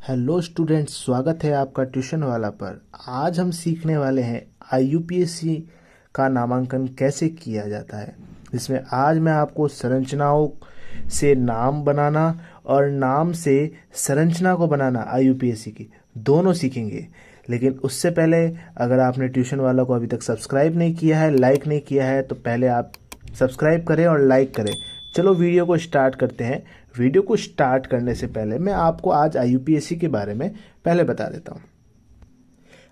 Hello students, स्वागत है आपका ट्यूशन वाला पर। आज हम सीखने वाले हैं आईयूपीएससी का नामांकन कैसे किया जाता है। जिसमें आज मैं आपको संरचनाओं से नाम बनाना और नाम से संरचना को बनाना आईयूपीएससी की दोनों सीखेंगे। लेकिन उससे पहले अगर आपने ट्यूशन वाला को अभी तक सब्सक्राइब नहीं किया है, लाइक नहीं किया है, तो पहले आप सब्सक्राइब करें और लाइक करें। चलो वीडियो को स्टार्ट करते हैं। वीडियो को स्टार्ट करने से पहले मैं आपको आज आईयूपीएससी के बारे में पहले बता देता हूँ।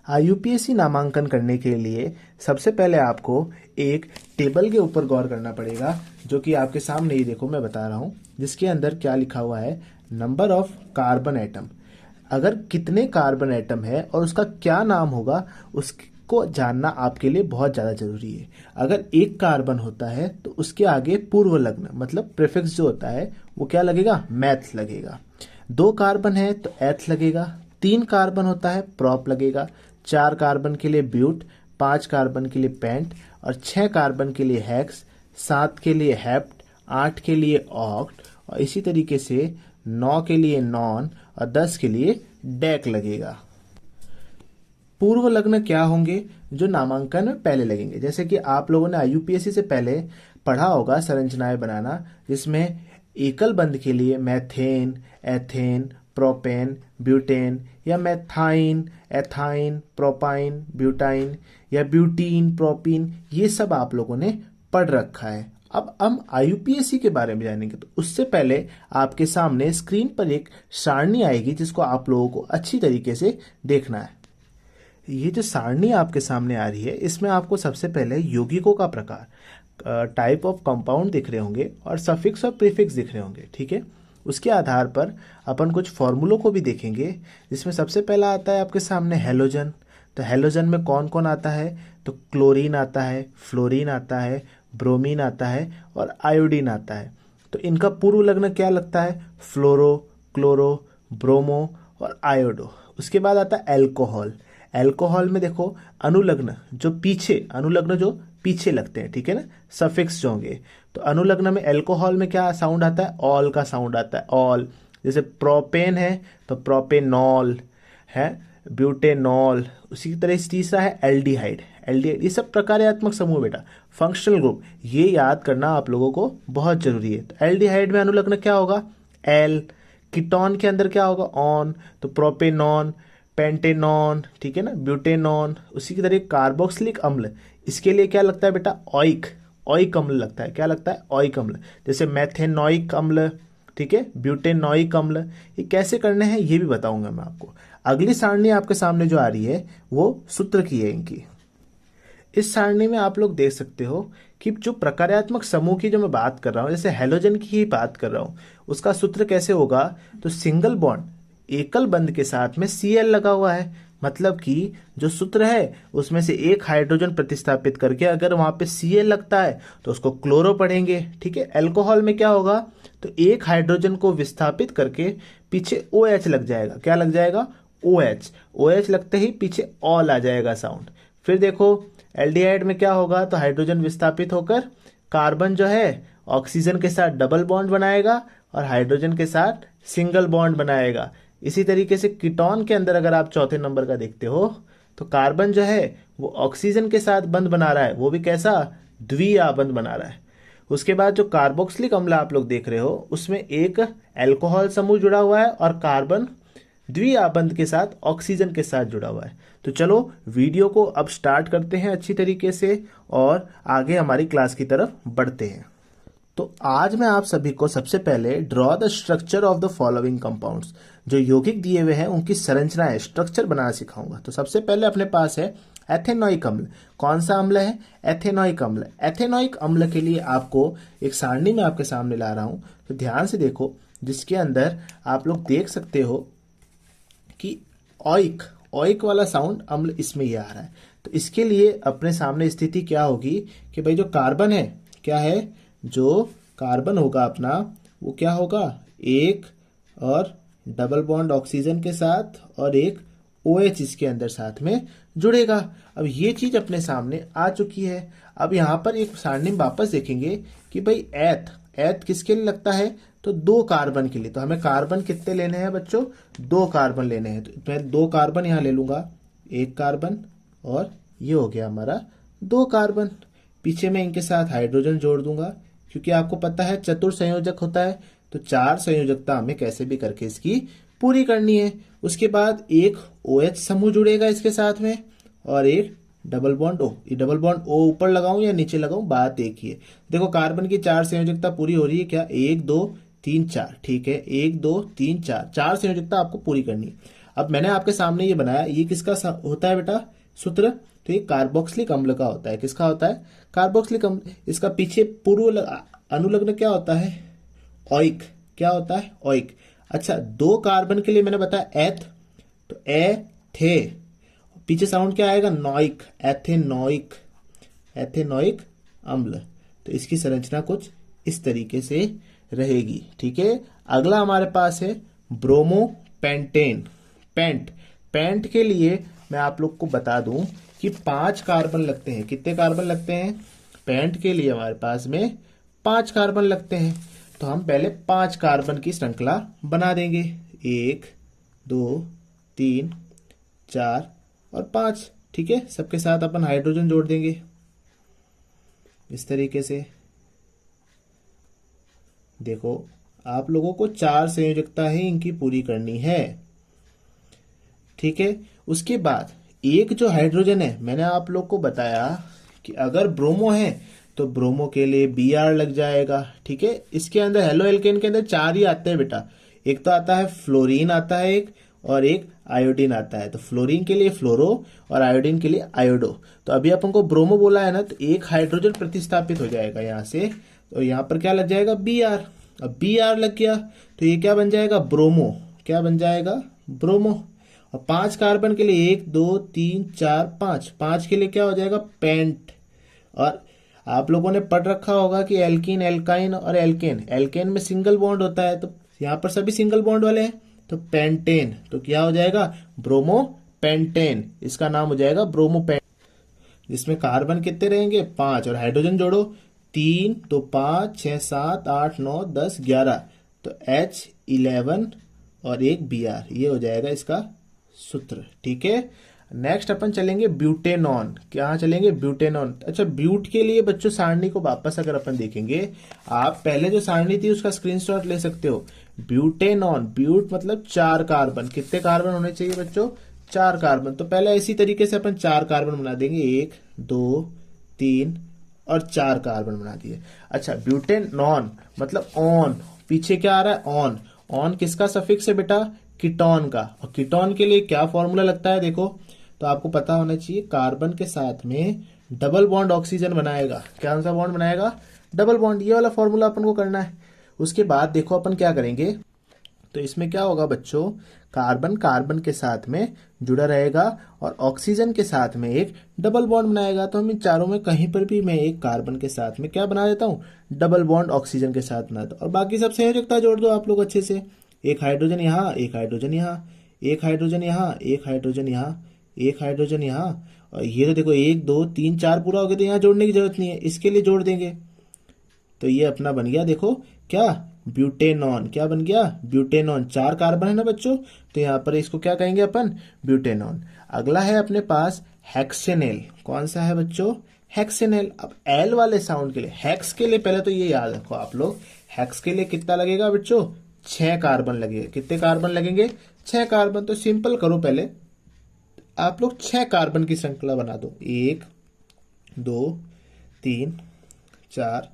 आईयूपीएससी नामांकन करने के लिए सबसे पहले आपको एक टेबल के ऊपर गौर करना पड़ेगा, जो कि आपके सामने ही देखो मैं बता रहा हूँ, जिसके अंदर क्या लिखा हुआ है, नंबर ऑफ कार्बन एटम। अगर कितने कार्बन एटम है और उसका क्या नाम होगा उसको जानना आपके लिए बहुत ज़्यादा जरूरी है। अगर एक कार्बन होता है तो उसके आगे पूर्व लग्न मतलब प्रीफिक्स जो होता है वो क्या लगेगा, मैथ लगेगा। दो कार्बन है तो एथ लगेगा। तीन कार्बन होता है प्रॉप लगेगा। चार कार्बन के लिए ब्यूट, पांच कार्बन के लिए पेंट और छह कार्बन के लिए हेक्स, सात के लिए हेप्ट, आठ के लिए ऑक्ट और इसी तरीके से 9 के लिए नॉन और 10 के लिए डेक लगेगा। पूर्व लग्न क्या होंगे जो नामांकन में पहले लगेंगे। जैसे कि आप लोगों ने आईयूपीएससी से पहले पढ़ा होगा संरचनाएं बनाना, जिसमें एकल बंध के लिए मैथेन, एथेन, प्रोपेन, ब्यूटेन या मैथाइन, एथाइन, प्रोपाइन, ब्यूटाइन या ब्यूटीन, प्रोपीन, ये सब आप लोगों ने पढ़ रखा है। अब हम आईयूपीएससी के बारे में जानेंगे, तो उससे पहले आपके सामने स्क्रीन पर एक सारणी आएगी जिसको आप लोगों को अच्छी तरीके से देखना है। ये जो सारणी आपके सामने आ रही है, इसमें आपको सबसे पहले यौगिकों का प्रकार, टाइप ऑफ कंपाउंड दिख रहे होंगे और सफिक्स और प्रीफिक्स दिख रहे होंगे, ठीक है। उसके आधार पर अपन कुछ फॉर्मूलों को भी देखेंगे, जिसमें सबसे पहला आता है आपके सामने हेलोजन। तो हेलोजन में कौन कौन आता है, तो क्लोरीन आता है, फ्लोरीन आता है, ब्रोमीन आता है और आयोडीन आता है। तो इनका पूर्व लग्न क्या लगता है, फ्लोरो, क्लोरो, ब्रोमो और आयोडो। उसके बाद आता है एल्कोहल। एल्कोहल में देखो अनुलग्न जो पीछे लगते हैं, ठीक है ना, सफिक्स जो होंगे। तो अनुलग्न में एल्कोहल में क्या साउंड आता है, ऑल का साउंड आता है, ऑल। जैसे प्रोपेन है तो प्रोपेनॉल है, ब्यूटेनॉल। उसी की तरह तीसरा है एल्डिहाइड। एल्डिहाइड ये सब प्रकार्यात्मक समूह बेटा, फंक्शनल ग्रुप, ये याद करना आप लोगों को बहुत जरूरी है। तो एल्डिहाइड में अनुलग्न क्या होगा, एल। कीटोन के अंदर क्या होगा, ऑन। तो प्रोपेनॉन, पेंटेनॉन, ठीक है ना, ब्यूटेनॉन। उसी की तरह कार्बोक्सिलिक अम्ल, इसके लिए क्या लगता है बेटा, ऑइक अम्ल लगता है। क्या लगता है, ऑइक अम्ल। जैसे मैथेनॉइक अम्ल, ठीक है, ब्यूटेनॉइक अम्ल। ये कैसे करने हैं ये भी बताऊंगा मैं आपको। अगली सारणी आपके सामने जो आ रही है वो सूत्र की है इनकी। इस सारणी में आप लोग देख सकते हो कि जो प्रकार्यात्मक समूह की जो मैं बात कर रहा हूं, जैसे हेलोजन की ही बात कर रहा हूं, उसका सूत्र कैसे होगा, तो सिंगल बॉन्ड एकल बंध के साथ में Cl लगा हुआ है। मतलब कि जो सूत्र है उसमें से एक हाइड्रोजन प्रतिस्थापित करके अगर वहां पे Cl लगता है तो उसको क्लोरो पढ़ेंगे, ठीक है। अल्कोहल में क्या होगा, तो एक हाइड्रोजन को विस्थापित करके पीछे OH लग जाएगा। क्या लग जाएगा, OH लगते ही पीछे ऑल आ जाएगा साउंड। फिर देखो एल्डिहाइड में क्या होगा, तो हाइड्रोजन विस्थापित होकर कार्बन जो है ऑक्सीजन के साथ डबल बॉन्ड बनाएगा और हाइड्रोजन के साथ सिंगल बॉन्ड बनाएगा। इसी तरीके से कीटोन के अंदर अगर आप चौथे नंबर का देखते हो, तो कार्बन जो है वो ऑक्सीजन के साथ बंध बना रहा है, वो भी कैसा, द्विआबंध बना रहा है। उसके बाद जो कार्बोक्सिलिक अम्ल आप लोग देख रहे हो, उसमें एक अल्कोहल समूह जुड़ा हुआ है और कार्बन द्विआबंध के साथ ऑक्सीजन के साथ जुड़ा हुआ है। तो चलो वीडियो को अब स्टार्ट करते हैं अच्छी तरीके से और आगे हमारी क्लास की तरफ बढ़ते हैं। तो आज मैं आप सभी को सबसे पहले draw the structure of the following compounds, जो यौगिक दिए हुए हैं उनकी संरचनाएं, स्ट्रक्चर बनाना सिखाऊंगा। तो सबसे पहले अपने पास है एथेनॉइक अम्ल। कौन सा अम्ल है, एथेनॉइक अम्ल। एथेनॉइक अम्ल के लिए आपको एक सारणी में आपके सामने ला रहा हूं, तो ध्यान से देखो, जिसके अंदर आप लोग देख सकते हो कि ऑइक वाला साउंड अम्ल इसमें ही आ रहा है। तो इसके लिए अपने सामने स्थिति क्या होगी कि भाई जो कार्बन है, क्या है, जो कार्बन होगा अपना वो क्या होगा, एक और डबल बॉन्ड ऑक्सीजन के साथ और एक OH इसके अंदर साथ में जुड़ेगा। अब ये चीज अपने सामने आ चुकी है। अब यहाँ पर एक सारणी में वापस देखेंगे कि भाई एथ किसके लिए लगता है, तो 2 कार्बन के लिए, तो हमें कार्बन कितने लेने हैं बच्चों, 2 कार्बन लेने हैं। तो मैं 2 कार्बन यहाँ ले लूंगा, 1 कार्बन, और ये हो गया हमारा 2 कार्बन। पीछे मैं इनके साथ हाइड्रोजन जोड़ दूंगा, क्योंकि आपको पता है चतुर्संयोजक होता है, तो 4 संयोजकता हमें कैसे भी करके इसकी पूरी करनी है। उसके बाद एक OH समूह जुड़ेगा इसके साथ में, और एक डबल बॉन्ड O। ये डबल बॉन्ड O ऊपर लगाऊं या नीचे लगाऊं, बात एक ही है। देखो कार्बन की 4 संयोजकता पूरी हो रही है क्या, 1 2 3 4, ठीक है, 1 2 3 4, 4 संयोजकता आपको पूरी करनी है। अब मैंने आपके सामने ये बनाया, ये किसका होता है बेटा सूत्र, तो ये कार्बोक्सिलिक अम्ल का होता है। किसका होता है, कार्बोक्सिलिक अम्ल। इसका पीछे पूर्व अनुलग्न क्या होता है, ऑइक। क्या होता है, ऑइक। अच्छा, 2 कार्बन के लिए मैंने बताया एथ, तो थे, पीछे साउंड क्या आएगा, नॉइक, एथेनॉइक, एथेनॉइक अम्ल। तो इसकी संरचना कुछ इस तरीके से रहेगी, ठीक है। अगला हमारे पास है ब्रोमोपेंटेन। पेंट के लिए मैं आप लोग को बता दूं कि 5 कार्बन लगते हैं। कितने कार्बन लगते हैं, पेंट के लिए हमारे पास में 5 कार्बन लगते हैं। तो हम पहले 5 कार्बन की श्रृंखला बना देंगे, 1 2 3 4 और 5, ठीक है। सबके साथ अपन हाइड्रोजन जोड़ देंगे इस तरीके से। देखो आप लोगों को 4 संयोजकता है इनकी पूरी करनी है, ठीक है। उसके बाद एक जो हाइड्रोजन है, मैंने आप लोग को बताया कि अगर ब्रोमो है तो ब्रोमो के लिए Br लग जाएगा, ठीक है। इसके अंदर हेलो एल्केन के अंदर 4 ही आते हैं बेटा, एक तो आता है फ्लोरीन आता है एक, और एक आयोडीन आता है। तो फ्लोरीन के लिए फ्लोरो और आयोडीन के लिए आयोडो। तो अभी अपन को ब्रोमो बोला है ना, तो एक हाइड्रोजन प्रतिस्थापित हो जाएगा यहाँ से, तो यहाँ पर क्या लग जाएगा, Br। अब Br लग गया तो ये क्या बन जाएगा, ब्रोमो। क्या बन जाएगा, ब्रोमो। और 5 कार्बन के लिए 1 2 3 4 5, 5 के लिए क्या हो जाएगा, पेंट। और आप लोगों ने पढ़ रखा होगा कि एल्कीन, एल्काइन और एल्केन, एल्केन में सिंगल बॉन्ड होता है, तो यहाँ पर सभी सिंगल बॉन्ड वाले हैं, तो पेंटेन। तो क्या हो जाएगा, ब्रोमो पेंटेन। इसका नाम हो जाएगा ब्रोमो पेंटेन, जिसमें कार्बन कितने रहेंगे, 5, और हाइड्रोजन जोड़ो 3 तो 5 6 7 8 9 10 11, तो H11 और एक Br, ये हो जाएगा इसका सूत्र, ठीक है। नेक्स्ट अपन चलेंगे ब्यूटेनॉन। क्या चलेंगे, ब्यूटेनॉन। अच्छा, ब्यूट के लिए बच्चों सारणी को वापस अगर अपन देखेंगे, आप पहले जो सारणी थी उसका स्क्रीनशॉट ले सकते हो। ब्यूटेनॉन, ब्यूट मतलब 4 कार्बन। कितने कार्बन होने चाहिए बच्चों, 4 कार्बन। तो पहले इसी तरीके से अपन 4 कार्बन बना देंगे, 1 2 3 और 4 कार्बन बना दिए। अच्छा, ब्यूटेनॉन मतलब ऑन, पीछे क्या आ रहा है, ऑन। ऑन किसका सफिक्स है बेटा, कीटोन का। और कीटोन के लिए क्या फॉर्मूला लगता है, देखो तो आपको पता होना चाहिए, कार्बन के साथ में डबल बॉन्ड ऑक्सीजन बनाएगा। कौन सा बॉन्ड बनाएगा, डबल बॉन्ड। ये वाला फॉर्मूला अपन को करना है। उसके बाद देखो अपन क्या करेंगे, तो इसमें क्या होगा बच्चों, कार्बन कार्बन के साथ में जुड़ा रहेगा और ऑक्सीजन के साथ में एक डबल बॉन्ड बनाएगा। तो हम इन चारों में कहीं पर भी मैं एक कार्बन के साथ में क्या बना देता हूँ, डबल बॉन्ड ऑक्सीजन के साथ बनाता हूँ। और बाकी सब संयोजकता जोड़ दो आप लोग अच्छे से, एक हाइड्रोजन यहाँ, एक हाइड्रोजन यहाँ, एक हाइड्रोजन यहाँ, एक हाइड्रोजन यहाँ, एक हाइड्रोजन यहाँ। और ये तो देखो 1 2 3 4 पूरा हो गया, तो यहाँ जोड़ने की जरूरत नहीं है, इसके लिए जोड़ देंगे। तो ये अपना बन गया, देखो क्या, ब्यूटेनॉन। क्या बन गया, ब्यूटेनॉन। 4 कार्बन है ना बच्चों, तो यहाँ पर इसको क्या कहेंगे अपन, ब्यूटेनॉन। अगला है अपने पास हेक्सेनेल। कौन सा है बच्चों, हेक्सेनेल। अब एल वाले साउंड के लिए, हेक्स के लिए पहले तो ये याद रखो आप लोग, हेक्स के लिए कितना लगेगा बच्चों, 6 कार्बन लगेगा। कितने कार्बन लगेंगे, 6 कार्बन। तो सिंपल करो, पहले आप लोग 6 कार्बन की श्रृंखला बना दो, 1 2 3 4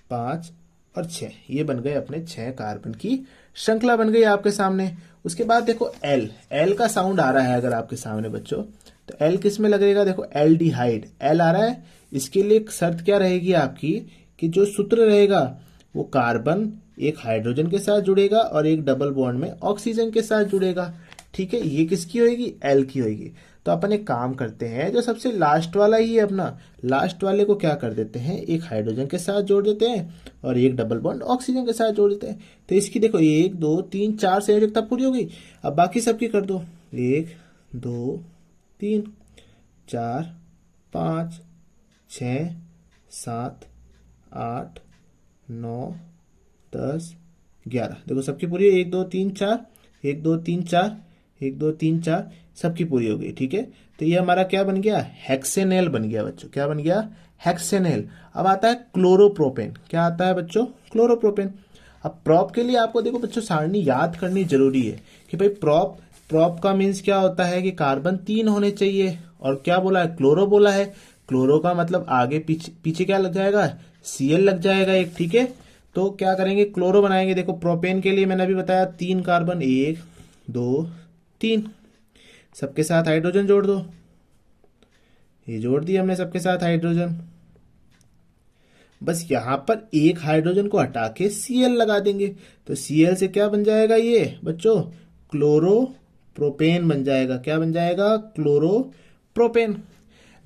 5 और 6। ये बन गए अपने 6 कार्बन की श्रृंखला बन गई आपके सामने। उसके बाद देखो एल, एल का साउंड आ रहा है अगर आपके सामने बच्चों, तो एल किस में लगेगा, देखो एल्डिहाइड, एल आ रहा है। इसके लिए एक शर्त क्या रहेगी आपकी, कि जो सूत्र रहेगा वो कार्बन एक हाइड्रोजन के साथ जुड़ेगा और एक डबल बॉन्ड में ऑक्सीजन के साथ जुड़ेगा, ठीक है। ये किसकी होगी, एल की होगी। तो अपन एक काम करते हैं, जो सबसे लास्ट वाला ही है अपना, लास्ट वाले को क्या कर देते हैं, एक हाइड्रोजन के साथ जोड़ देते हैं और एक डबल बॉन्ड ऑक्सीजन के साथ जोड़ देते हैं। तो इसकी देखो 1 2 3 4 संयोजकता पूरी हो गई। अब बाकी सबकी कर दो, 1 2 3 4 5 6 7 8 9 10 11। देखो सबकी पूरी, 1 2 3 4, 1 2 3 4, 1 2 3 4, सबकी पूरी हो गई। ठीक है, तो ये हमारा क्या बन गया, हेक्सेनेल बन गया बच्चों। क्या बन गया, हेक्सेनेल। अब आता है क्लोरोप्रोपेन। क्या आता है बच्चों, क्लोरोप्रोपेन। अब प्रॉप के लिए आपको देखो बच्चों सारणी याद करनी जरूरी है कि भाई प्रॉप, प्रॉप का मीन्स क्या होता है कि कार्बन 3 होने चाहिए। और क्या बोला है, क्लोरो बोला है। क्लोरो का मतलब आगे पीछे पीछे क्या लग जाएगा, Cl लग जाएगा एक। ठीक है, तो क्या करेंगे, क्लोरो बनाएंगे। देखो प्रोपेन के लिए मैंने अभी बताया 3 कार्बन, 1 2 3, सबके साथ हाइड्रोजन जोड़ दो। ये जोड़ दिया हमने सबके साथ हाइड्रोजन। बस यहां पर एक हाइड्रोजन को हटा के Cl लगा देंगे, तो Cl से क्या बन जाएगा ये बच्चों, क्लोरोप्रोपेन बन जाएगा। क्या बन जाएगा, क्लोरोप्रोपेन।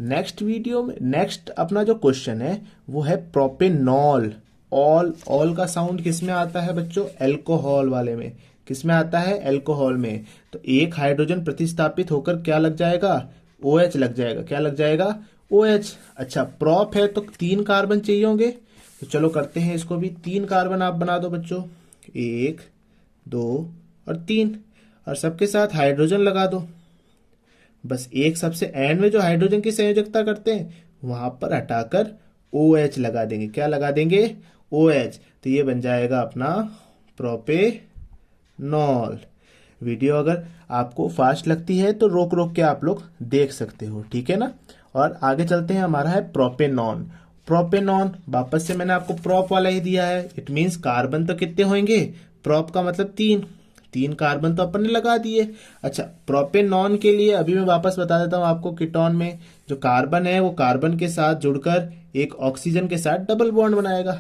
नेक्स्ट वीडियो में नेक्स्ट अपना जो क्वेश्चन है वो है प्रोपेनॉल। ऑल का साउंड किस में आता है बच्चों, एल्कोहल वाले में। किस में आता है, एल्कोहल में। तो एक हाइड्रोजन प्रतिस्थापित होकर क्या लग जाएगा, OH लग जाएगा। क्या लग जाएगा, OH। अच्छा, प्रोप है तो 3 कार्बन चाहिए होंगे, तो चलो करते हैं इसको भी। 3 कार्बन आप बना दो बच्चों, 1 2 और 3, और सबके साथ हाइड्रोजन लगा दो। बस एक सबसे एंड में जो हाइड्रोजन की संयोजकता करते हैं वहां पर हटाकर OH लगा देंगे। क्या लगा देंगे, OH। तो ये बन जाएगा अपना प्रोपेनॉल। वीडियो अगर आपको फास्ट लगती है तो रोक रोक के आप लोग देख सकते हो, ठीक है ना। और आगे चलते हैं, हमारा है प्रोपेनॉन। प्रोपेनॉन वापस से मैंने आपको प्रोप वाला ही दिया है। इट मींस कार्बन तो कितने होंगे, प्रोप का मतलब 3 कार्बन तो अपन ने लगा दिए। अच्छा, प्रोपेनॉन के लिए अभी मैं वापस बता देता हूं आपको। कीटोन में जो कार्बन है वो कार्बन के साथ जुड़कर एक ऑक्सीजन के साथ डबल बॉन्ड बनाएगा।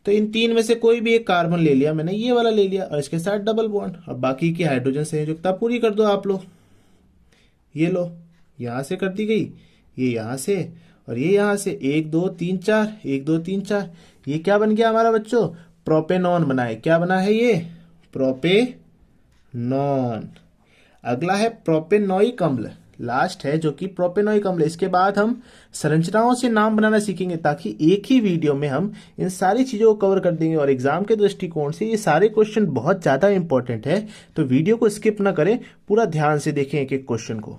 तो इन 3 में से कोई भी एक कार्बन ले लिया मैंने, ये वाला ले लिया, और इसके साथ डबल बॉन्ड, और बाकी की हाइड्रोजन संयोजकता पूरी कर दो आप लोग। ये लो, यहां से कर दी गई, ये यहां से और ये यहां से। 1 2 3 4, 1 2 3 4, ये क्या बन गया हमारा बच्चों, प्रोपेनॉन बना है। क्या बना है ये, प्रोपेनॉन। अगला है प्रोपेनोइक अम्ल, लास्ट है जो कि प्रोपेनोइक अम्ल। इसके बाद हम संरचनाओं से नाम बनाना सीखेंगे, ताकि एक ही वीडियो में हम इन सारी चीजों को कवर कर देंगे। और एग्जाम के दृष्टिकोण से ये सारे क्वेश्चन बहुत ज्यादा इंपॉर्टेंट है, तो वीडियो को स्किप ना करें, पूरा ध्यान से देखें एक एक क्वेश्चन को।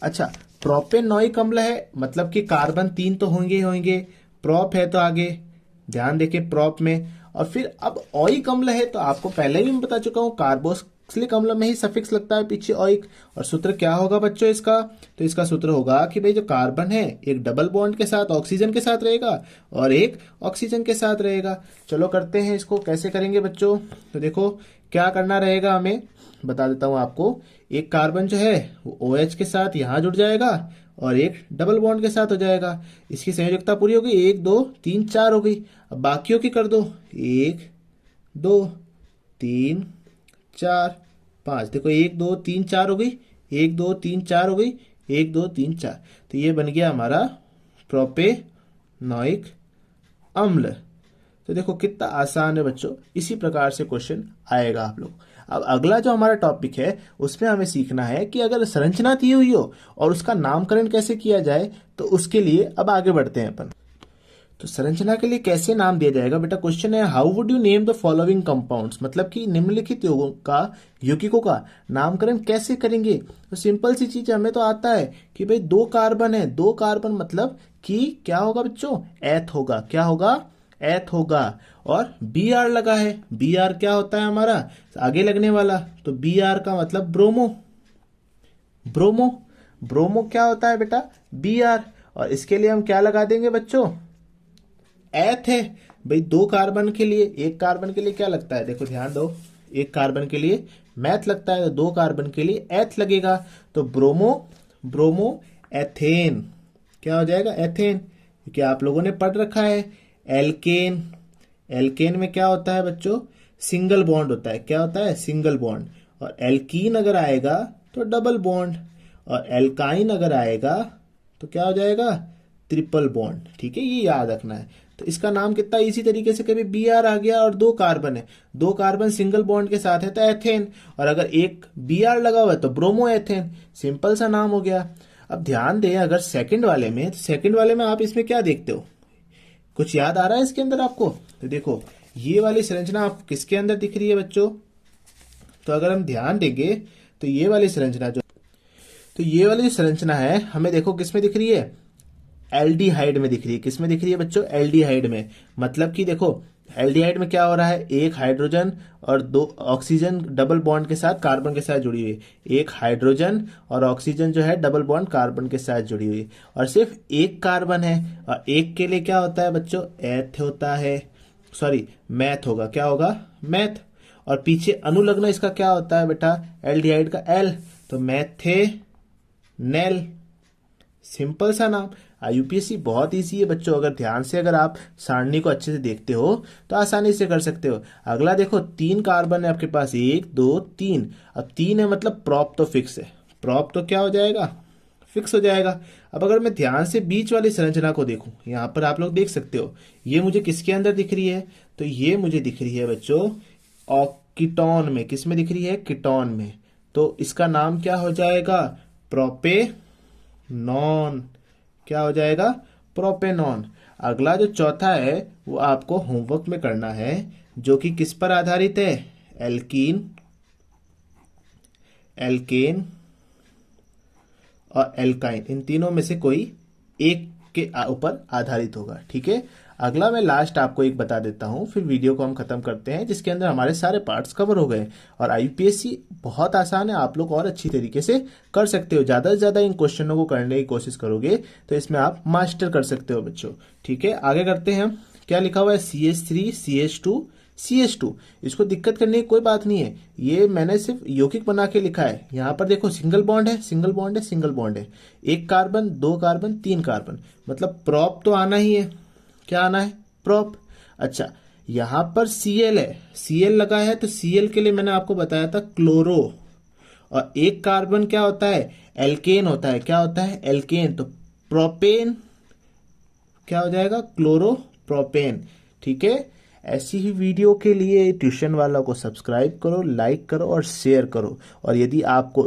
अच्छा, प्रोपेनोइक अम्ल है मतलब कि कार्बन 3 तो होंगे ही होंगे। प्रोप है तो आगे ध्यान देखें प्रोप में। और फिर अब ऑइक अम्ल है तो आपको पहले भी मैं बता चुका हूं, कार्बोक्सिलिक अम्ल में ही सफिक्स लगता है पीछे ऑइक। और सूत्र क्या होगा बच्चों इसका, तो इसका सूत्र होगा कि भाई जो कार्बन है एक डबल बॉन्ड के साथ ऑक्सीजन के साथ रहेगा और एक ऑक्सीजन के साथ रहेगा। चलो करते हैं इसको, कैसे करेंगे बच्चों। तो देखो क्या करना रहेगा हमें, बता देता हूं आपको। एक कार्बन जो है वो OH के साथ यहां जुड़ जाएगा और एक डबल बॉन्ड के साथ हो जाएगा। इसकी संयोजकता पूरी हो गई, 1 2 3 4 हो गई। अब बाकियों की कर दो, 1 2 3 4 5। देखो 1 2 3 4 हो गई, 1 2 3 4 हो गई, 1 2 3 4। तो ये बन गया हमारा प्रोपेनोइक अम्ल। तो देखो कितना आसान है बच्चों, इसी प्रकार से क्वेश्चन आएगा आप लोग। अब अगला जो हमारा टॉपिक है उसमें हमें सीखना है कि अगर संरचना दी हुई हो और उसका नामकरण कैसे किया जाए, तो उसके लिए अब आगे बढ़ते हैं अपन। तो संरचना के लिए कैसे नाम दिया जाएगा बेटा, क्वेश्चन है how would you name the following compounds, मतलब कि निम्नलिखित यौगिकों का नामकरण कैसे करेंगे। तो सिंपल सी चीज हमें तो आता है कि भाई 2 कार्बन है, 2 कार्बन मतलब कि क्या होगा बच्चों, एथ होगा। क्या होगा, एथ होगा। और Br लगा है, Br क्या होता है हमारा आगे लगने वाला, तो Br का मतलब ब्रोमो। ब्रोमो, ब्रोमो क्या होता है बेटा, Br। और इसके लिए हम क्या लगा देंगे बच्चों, एथ है। भाई 2 कार्बन के लिए, 1 कार्बन के लिए क्या लगता है, देखो ध्यान दो, 1 कार्बन के लिए मैथ लगता है, तो 2 कार्बन के लिए एथ लगेगा। तो ब्रोमो, ब्रोमो एथेन क्या हो जाएगा, एथेन। क्योंकि आप लोगों ने पढ़ रखा है एल्केन। एल्केन में क्या होता है बच्चों, सिंगल बॉन्ड होता है। क्या होता है, सिंगल बॉन्ड। और एल्कीन अगर आएगा तो डबल बॉन्ड, और एल्काइन अगर आएगा तो क्या हो जाएगा, ट्रिपल बॉन्ड। ठीक है, ये याद रखना है। तो इसका नाम कितना इसी तरीके से, कभी Br आ गया और 2 कार्बन है, 2 कार्बन सिंगल बॉन्ड के साथ है तो एथेन, और अगर एक Br लगा हुआ है तो ब्रोमो एथेन। सिंपल सा नाम हो गया। अब ध्यान दें, अगर सेकंड वाले में, तो सेकंड वाले में आप इसमें क्या देखते हो, कुछ याद आ रहा है इसके अंदर आपको। तो देखो ये वाली संरचना आप किसके अंदर दिख रही है बच्चों? तो अगर हम ध्यान देंगे तो ये वाली संरचना तो ये वाली जो संरचना है हमें देखो किस में दिख रही है? एल्डिहाइड में दिख रही है। किस में दिख रही है बच्चों? एल्डिहाइड में। मतलब कि देखो एल्डिहाइड में क्या हो रहा है, एक हाइड्रोजन और दो ऑक्सीजन डबल बॉन्ड के साथ कार्बन के साथ जुड़ी हुई है। एक हाइड्रोजन और ऑक्सीजन जो है डबल बॉन्ड कार्बन के साथ जुड़ी हुई है, और सिर्फ एक कार्बन है। और एक के लिए क्या होता है बच्चों? एथ होता है, सॉरी मैथ होगा। क्या होगा? मैथ। और पीछे अनुलग्न इसका क्या होता है बेटा? एल्डिहाइड का एल, तो मैथेनेल। सिंपल सा नाम। यूपीएससी बहुत इजी है बच्चों, अगर ध्यान से अगर आप सारणी को अच्छे से देखते हो तो आसानी से कर सकते हो। अगला देखो, 3 कार्बन है आपके पास, 1 2 3। अब 3 है मतलब प्रॉप तो फिक्स है। प्रॉप तो क्या हो जाएगा? फिक्स हो जाएगा। अब अगर मैं ध्यान से बीच वाली संरचना को देखूं, यहां पर आप लोग देख सकते हो ये मुझे किसके अंदर दिख रही है? तो ये मुझे दिख रही है बच्चों कीटोन में। किस में दिख रही है? कीटोन में। तो इसका नाम क्या हो जाएगा? प्रोपेनॉन। क्या हो जाएगा? प्रोपेनॉन। अगला जो चौथा है वो आपको होमवर्क में करना है, जो कि किस पर आधारित है? एल्कीन, एल्केन और एल्काइन। इन तीनों में से कोई एक के ऊपर आधारित होगा। ठीक है। अगला मैं लास्ट आपको एक बता देता हूं, फिर वीडियो को हम खत्म करते हैं, जिसके अंदर हमारे सारे पार्ट्स कवर हो गए। और आईयूपीएससी बहुत आसान है, आप लोग और अच्छी तरीके से कर सकते हो। ज्यादा से ज्यादा इन क्वेश्चनों को करने की कोशिश करोगे तो इसमें आप मास्टर कर सकते हो बच्चों। ठीक है, आगे करते हैं हम। क्या लिखा हुआ है? CH3 CH2 CH2। इसको दिक्कत करने की कोई बात नहीं है, ये मैंने सिर्फ यौगिक बना के लिखा है। यहां पर देखो सिंगल बॉन्ड है, सिंगल बॉन्ड है, सिंगल बॉन्ड है, एक कार्बन, दो कार्बन, तीन कार्बन, मतलब प्रॉप तो आना ही है। क्या आना है? प्रॉप। अच्छा, यहां पर Cl है, Cl लगा है, तो Cl के लिए मैंने आपको बताया था क्लोरो। और एक कार्बन क्या होता है? एल्केन होता है। क्या होता है? एल्केन। तो प्रोपेन क्या हो जाएगा? Chloro propane. ठीक है। ऐसी ही वीडियो के लिए ट्यूशन वाला को सब्सक्राइब करो, लाइक करो और शेयर करो। और यदि आपको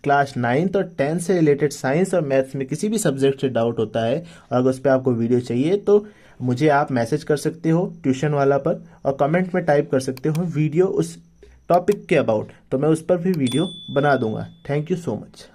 क्लास 9 और 10 से रिलेटेड साइंस और मैथ्स में किसी भी सब्जेक्ट से डाउट होता है और अगर उस पर आपको वीडियो चाहिए तो मुझे आप मैसेज कर सकते हो ट्यूशन वाला पर, और कमेंट में टाइप कर सकते हो वीडियो उस टॉपिक के अबाउट, तो मैं उस पर भी वीडियो बना दूंगा। Thank you so much.